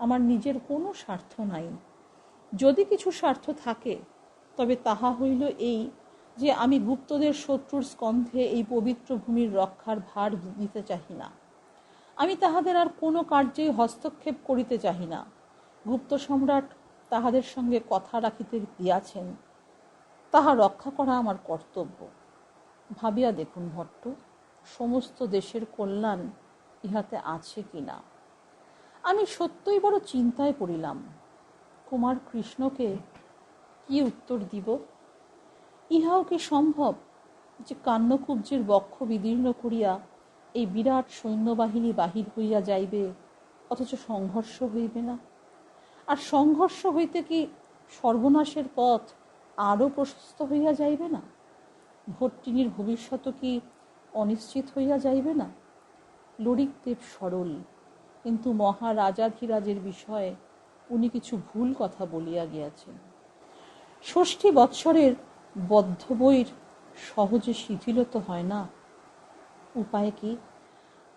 আমার নিজের কোনো স্বার্থ নাই। যদি কিছু স্বার্থ থাকে তবে তাহা হইল এই যে আমি গুপ্তদের শত্রুর স্কন্ধে এই পবিত্র ভূমির রক্ষার ভার দিতে চাহি না। আমি তাহাদের আর কোনো কার্যেই হস্তক্ষেপ করিতে চাহি না। গুপ্ত সম্রাট তাহাদের সঙ্গে কথা রাখিতে দিয়াছেন, তাহা রক্ষা করা আমার কর্তব্য। ভাবিয়া দেখুন ভট্ট, সমস্ত দেশের কল্যাণ ইহাতে আছে কিনা। আমি সত্যই বড় চিন্তায় পড়িলাম। কুমার কৃষ্ণকে কি উত্তর দিব? ইহাও কি সম্ভব যে কান্নকুব্জের বক্ষ বিদীর্ণ করিয়া এই বিরাট সৈন্যবাহিনী বাহির হইয়া যাইবে, অথচ সংঘর্ষ হইবে না? আর সংঘর্ষ হইতে কি সর্বনাশের পথ আরও প্রশস্ত হইয়া যাইবে না? ভট্টিনীর ভবিষ্যৎ কি অনিশ্চিত হইয়া যাইবে না? ললিতদেব সরল, কিন্তু মহারাজাধিরাজের বিষয়ে উনি কিছু ভুল কথা বলিয়া গিয়াছেন। ৬০ বৎসরের বদ্ধ বইর সহজে শিথিলত হয় না। উপায় কি?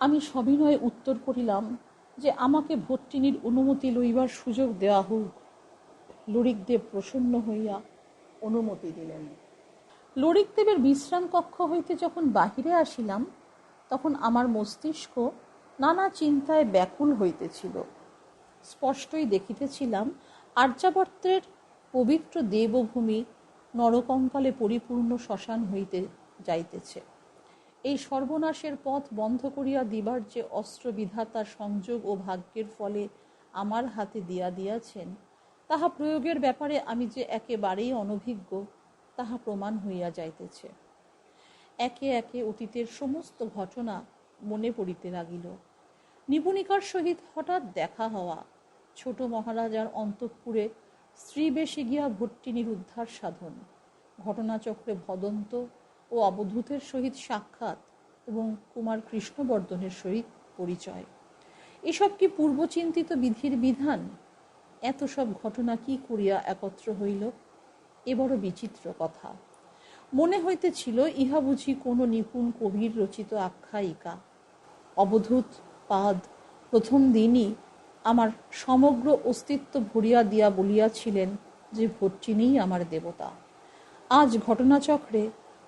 আমি সবিনয়ে উত্তর করিলাম যে আমাকে ভট্টিনীর অনুমতি লইবার সুযোগ দেওয়া হোক। ললিতদেব প্রসন্ন হইয়া অনুমতি দিলেন। ললিতদেবের বিশ্রাম কক্ষ হইতে যখন বাহিরে আসিলাম তখন আমার মস্তিষ্ক নানা চিন্তায় ব্যাকুল হইতেছিল। স্পষ্টই দেখিতেছিলাম আর্যাবর্তের পবিত্র দেবভূমি নরকঙ্কালে পরিপূর্ণ শ্মশান হইতে যাইতেছে। এই সর্বনাশের পথ বন্ধ করিয়া দিবার যে অস্ত্র বিধাতা সংযোগ ও ভাগ্যের ফলে আমার হাতে দিয়াছেন, তাহা প্রয়োগের ব্যাপারে আমি যে একেবারেই অনভিজ্ঞ তাহা প্রমাণ হইয়া যাইতেছে। একে একে অতীতের সমস্ত ঘটনা মনে পড়িতে লাগিল। নিপুণিকার সহিত হঠাৎ দেখা হওয়া, ছোট মহারাজার অন্তঃপুরে স্ত্রী বেশে গিয়া ভট্টিনীর উদ্ধার সাধন, ঘটনাচক্রে ভদন্ত ও অবধূতের সহিত সাক্ষাৎ এবং কুমার কৃষ্ণবর্ধনের সহিত পরিচয়। এসব কি পূর্বচিন্তিত বিধির বিধান? এত সব ঘটনা কি করিয়া একত্র হইল? এ বড় বিচিত্র কথা। মনে হইতেছিল ইহা বুঝি কোনো নিপুণ কবির রচিত আখ্যায়িকা। অবধূত পাদ প্রথম দিনই আমার সমগ্র অস্তিত্ব ভরিয়া দিয়া বলিয়াছিলেন যে ভট্টিনীই আমার দেবতা। আজ ঘটনাচক্রে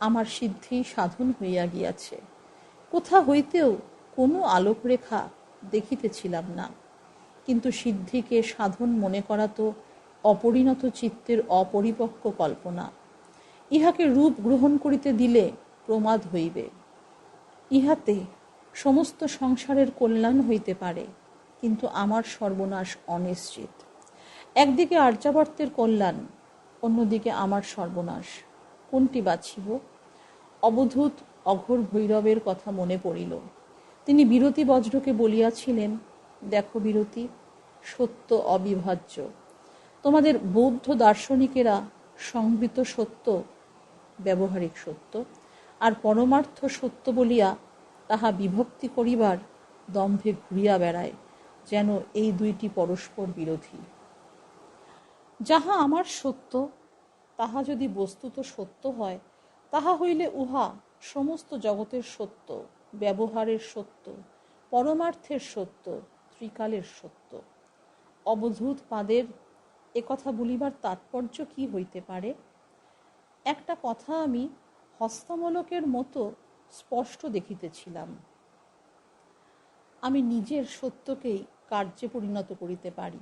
আমার সিদ্ধি সাধন হইয়া গিয়াছে। কোথা হইতেও কোনো আলোকরেখা দেখিতেছিলাম না, কিন্তু সিদ্ধিকে সাধন মনে করা তো অপরিণত চিত্তের অপরিপক্ক কল্পনা। ইহাকে রূপ গ্রহণ করিতে দিলে প্রমাদ হইবে। ইহাতে সমস্ত সংসারের কল্যাণ হইতে পারে, কিন্তু আমার সর্বনাশ অনিশ্চিত। একদিকে আর্যাবর্তের কল্যাণ, অন্যদিকে আমার সর্বনাশ। কোনটি বাছিব? অবধূত অঘোর ভৈরবের কথা মনে পড়িল। তিনি বিরতি বজ্রকে বলিয়াছিলেন, দেখো বিরতি, সত্য অবিভাজ্য। তোমাদের বৌদ্ধ দার্শনিকেরা সংবৃত সত্য, ব্যবহারিক সত্য, আর পরমার্থ সত্য বলিয়া তাহা বিভক্তি করিবার দম্ভে ঘুরিয়া বেড়ায়, যেন এই দুইটি পরস্পর বিরোধী। যাহা আমার সত্য, তাহা যদি বস্তুত সত্য হয়, তাহা হইলে উহা সমস্ত জগতের সত্য, ব্যবহারের সত্য, পরমার্থের সত্য, ত্রিকালের সত্য। অবধূত পাদের একথা বলিবার তাৎপর্য কি হইতে পারে? একটা কথা আমি হস্তমলকের মতো স্পষ্ট দেখিতেছিলাম। আমি নিজের সত্যকেই কার্যে পরিণত করিতে পারি।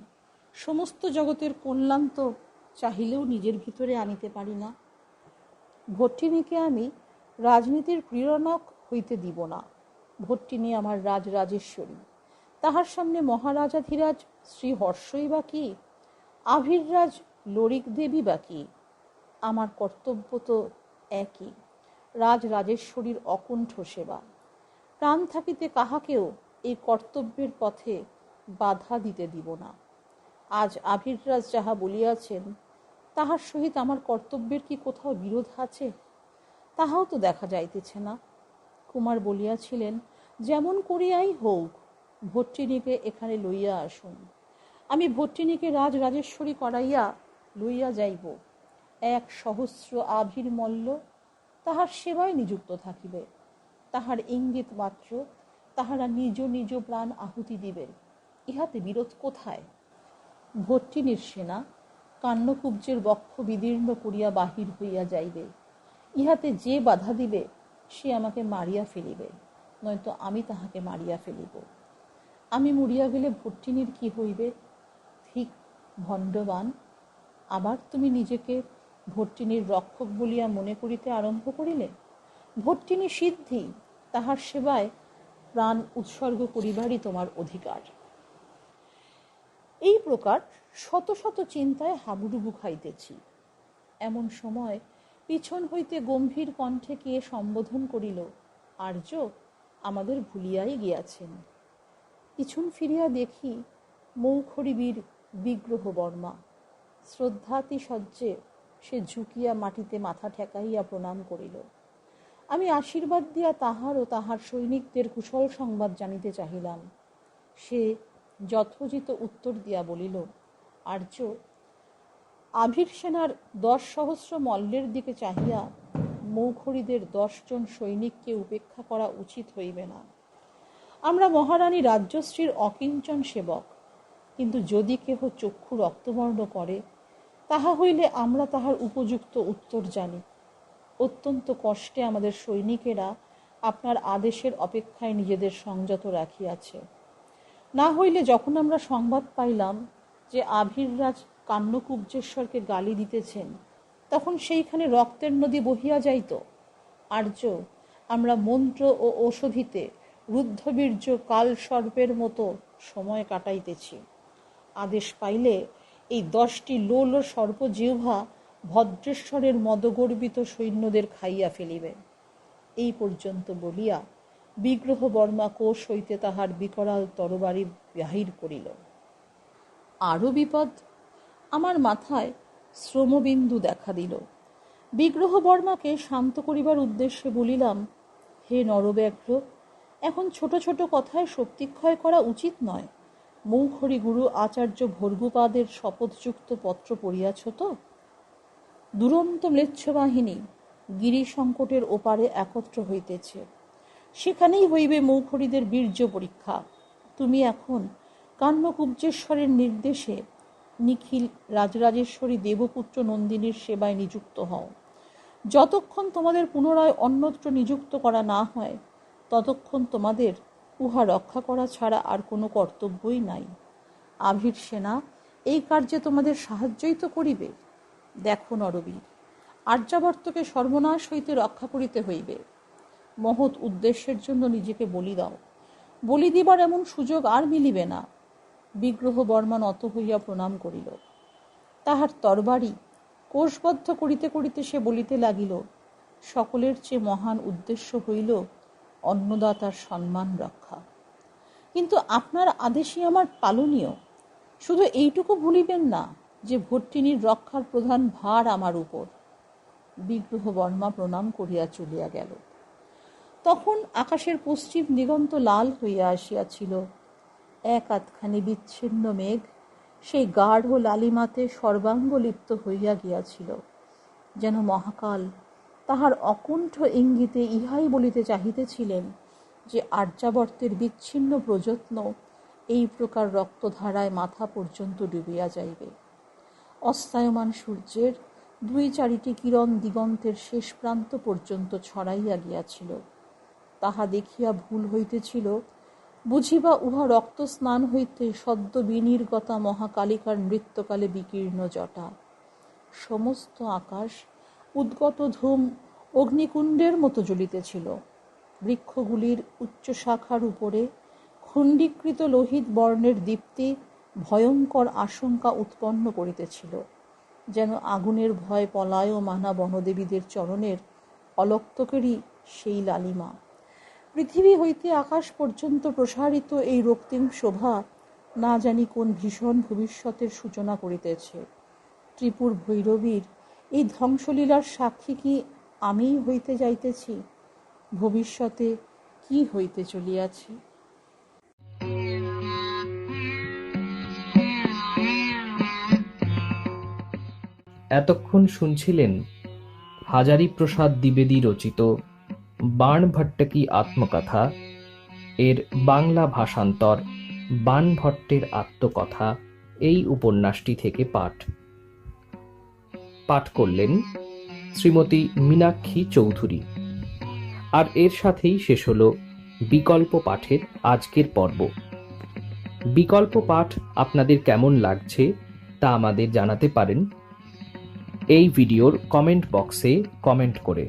সমস্ত জগতের কল্যাণ তো চাহিলেও নিজের ভিতরে আনিতে পারি না। ভট্টিনীকে আমি রাজনীতির প্রেরণক হইতে দিব না। ভট্টিনী আমার রাজরাজেশ্বরী। তাহার সামনে মহারাজাধিরাজ শ্রী হর্ষই বা কি, আভিররাজ লরিক দেবী বা কি? আমার কর্তব্য তো একই, রাজরাজেশ্বরীর অকুণ্ঠ সেবা। প্রাণ থাকিতে কাহাকেও এই কর্তব্যের পথে বাধা দিতে দিব না। আজ আভিররাজ যাহা বলিয়াছেন, তাহার সহিত আমার কর্তব্যের কি কোথাও বিরোধ আছে? তাহাও তো দেখা যাইতেছে না। কুমার বলিয়াছিলেন, যেমন করিয়াই হোক ভট্টিনীকে এখানে লইয়া আসুন। আমি ভট্টিনীকে রাজরাজেশ্বরী করাইয়া লইয়া যাইব। 1,000 আভির মল্ল তাহার সেবায় নিযুক্ত থাকিবে। তাহার ইঙ্গিত মাত্র তাহারা নিজ নিজ প্রাণ আহুতি দিবে। ইহাতে বিরোধ কোথায়? ভট্টিনীর সেনা কান্নকুব্জের বক্ষ বিদীর্ণ করিয়া বাহির হইয়া যাইবে। ইহাতে যে বাধা দিবে সে আমাকে মারিয়া ফেলিবে, নয়তো আমি তাহাকে মারিয়া ফেলিব। আমি মরিয়া গেলে ভট্টিনীর কি হইবে? ঠিক ভণ্ডবান, আবার তুমি নিজেকে ভট্টিনীর রক্ষক বলিয়া মনে করিতে আরম্ভ করিলে। ভট্টিনী সিদ্ধি, তাহার সেবায় প্রাণ উৎসর্গ করিবারই তোমার অধিকার। এই প্রকার শত শত চিন্তায় হাবুডুবু খাইতেছি। এমন সময় পিছন হইতে গম্ভীর কণ্ঠে কে সম্বোধন করিল, আর্য, আমাদের ভুলিয়াই গিয়াছেন। পিছন ফিরিয়া দেখি মৌখরিবীর বিগ্রহ বর্মা। শ্রদ্ধাতিশয্যে সে ঝুঁকিয়া মাটিতে মাথা ঠেকাইয়া প্রণাম করিল। আমি আশীর্বাদ দিয়া তাহার ও তাহার সৈনিকদের কুশল সংবাদ জানিতে চাহিলাম। সে যথোচিত উত্তর দিয়া বলিল, আর্য, আভির সেনার 10,000 মল্লের দিকে চাহিয়া মৌখরিদের 10 জন সৈনিককে উপেক্ষা করা উচিত হইবে না। আমরা মহারানী রাজ্যশ্রীর অকিঞ্চন সেবক, কিন্তু যদি কেহ চক্ষু রক্তবর্ণ করে, তাহা হইলে আমরা তাহার উপযুক্ত উত্তর জানি। অত্যন্ত কষ্টে আমাদের সৈনিকেরা আপনার আদেশের অপেক্ষায় নিজেদের সংযত রাখিয়াছে। না হইলে যখন আমরা সংবাদ পাইলাম যে আভিররাজ কান্নকুব্জেশ্বরকে গালি দিতেছেন, তখন সেইখানে রক্তের নদী বহিয়া যাইত। আর্য, আমরা মন্ত্র ও ঔষধিতে রুদ্ধবীর্য কালসর্পের মতো সময় কাটাইতেছি। আদেশ পাইলে এই 10টি লোল সর্পজিহ্বা ভদ্রেশ্বরের মদগর্বিত সৈন্যদের খাইয়া ফেলিবে। এই পর্যন্ত বলিয়া বিগ্রহ বর্মা কোষ হইতে তাহার বিকরাল তরবারি বাহির করিল। আরও বিপদ! আমার মাথায় শ্রমবিন্দু দেখা দিল। বিগ্রহ বর্মাকে শান্ত করিবার উদ্দেশ্যে বলিলাম, হে নরব্যাঘ্র, এখন ছোট ছোট কথায় শক্তিক্ষয় করা উচিত নয়। মৌখরি গুরু আচার্য ভর্গুপাদের শপথযুক্ত পত্র পড়িয়াছ তো? দুরন্ত ম্লেচ্ছ বাহিনী গিরি সংকটের ওপারে একত্র হইতেছে। সেখানেই হইবে মৌখরিদের বীর্য পরীক্ষা। তুমি এখন কান্নকুব্জেশ্বরের নির্দেশে নিখিল রাজরাজেশ্বরী দেবপুত্র নন্দিনীর সেবায় নিযুক্ত হও। যতক্ষণ তোমাদের পুনরায় অন্যত্র নিযুক্ত করা না হয়, ততক্ষণ তোমাদের উহা রক্ষা করা ছাড়া আর কোনো কর্তব্যই নাই। আভির সেনা এই কার্যে তোমাদের সাহায্যই তো করিবে। দেখো নরবীর, আর্যাবর্তকে সর্বনাশ হইতে রক্ষা করিতে হইবে। মহৎ উদ্দেশ্যের জন্য নিজেকে বলি দাও। বলি দিবার এমন সুযোগ আর মিলিবে না। বিগ্রহ বর্মা নত হইয়া প্রণাম করিল। তাহার তরবারি কোষবদ্ধ করিতে করিতে সে বলিতে লাগিল, সকলের চেয়ে মহান উদ্দেশ্য হইল অন্নদাতার সম্মান রক্ষা। কিন্তু আপনার আদেশই আমার পালনীয়। শুধু এইটুকু ভুলিবেন না যে ভট্টিনীর রক্ষার প্রধান ভার আমার উপর। বিগ্রহ বর্মা প্রণাম করিয়া চলিয়া গেল। তখন আকাশের পশ্চিম দিগন্ত লাল হইয়া আসিয়াছিল। এক আধখানি বিচ্ছিন্ন মেঘ সেই গাঢ় লালিমাতে সর্বাঙ্গ লিপ্ত হইয়া গিয়াছিল, যেন মহাকাল তাহার অকুণ্ঠ ইঙ্গিতে ইহাই বলিতে চাহিতেছিলেন যে আর্যাবর্তের বিচ্ছিন্ন প্রযত্ন এই প্রকার রক্তধারায় মাথা পর্যন্ত ডুবিয়া যাইবে। অস্তায়মান সূর্যের 2-4টি কিরণ দিগন্তের শেষ প্রান্ত পর্যন্ত ছড়াইয়া গিয়াছিল। তাহা দেখিয়া ভুল হইতেছিল, বুঝিবা উহা রক্ত স্নান হইতে সদ্য বিনির্গতা মহাকালিকার নৃত্যকালে বিকীর্ণ জটা। সমস্ত আকাশ উদ্গত ধূম অগ্নিকুণ্ডের মতো জ্বলিতেছিল। বৃক্ষগুলির উচ্চ শাখার উপরে খণ্ডীকৃত লোহিত বর্ণের দীপ্তি ভয়ঙ্কর আশঙ্কা উৎপন্ন করিতেছিল, যেন আগুনের ভয় পলায়মানা বনদেবীদের চরণের অলক্তকেরই সেই লালিমা। পৃথিবী হইতে আকাশ পর্যন্ত প্রসারিত এই রক্তিম শোভা না জানি কোন ভীষণ ভবিষ্যতের সূচনা করিতেছে। ত্রিপুর ভৈরবীর এই ধ্বংসলীলার সাক্ষী কি আমিই হইতে যাইতেছি? ভবিষ্যতে কি হইতে চলিয়াছে? এতক্ষণ শুনছিলেন হাজারীপ্রসাদ দ্বিবেদী রচিত বাণভট্ট কি আত্মকথা এর বাংলা ভাষান্তর বাণভট্টের আত্মকথা এই উপন্যাসটি থেকে পাঠ করলেন শ্রীমতী মীনাক্ষী চৌধুরী। আর এর সাথেই শেষ হলো বিকল্প পাঠের আজকের পর্ব। বিকল্প পাঠ আপনাদের কেমন লাগছে তা আমাদের জানাতে পারেন এই ভিডিওর কমেন্ট বক্সে কমেন্ট করে,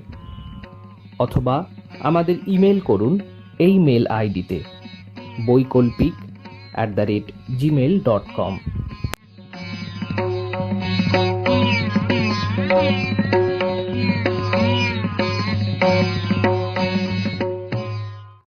অথবা আমাদের ইমেল করুন এই মেল আইডিতে বৈকল্পিক@gmail.com।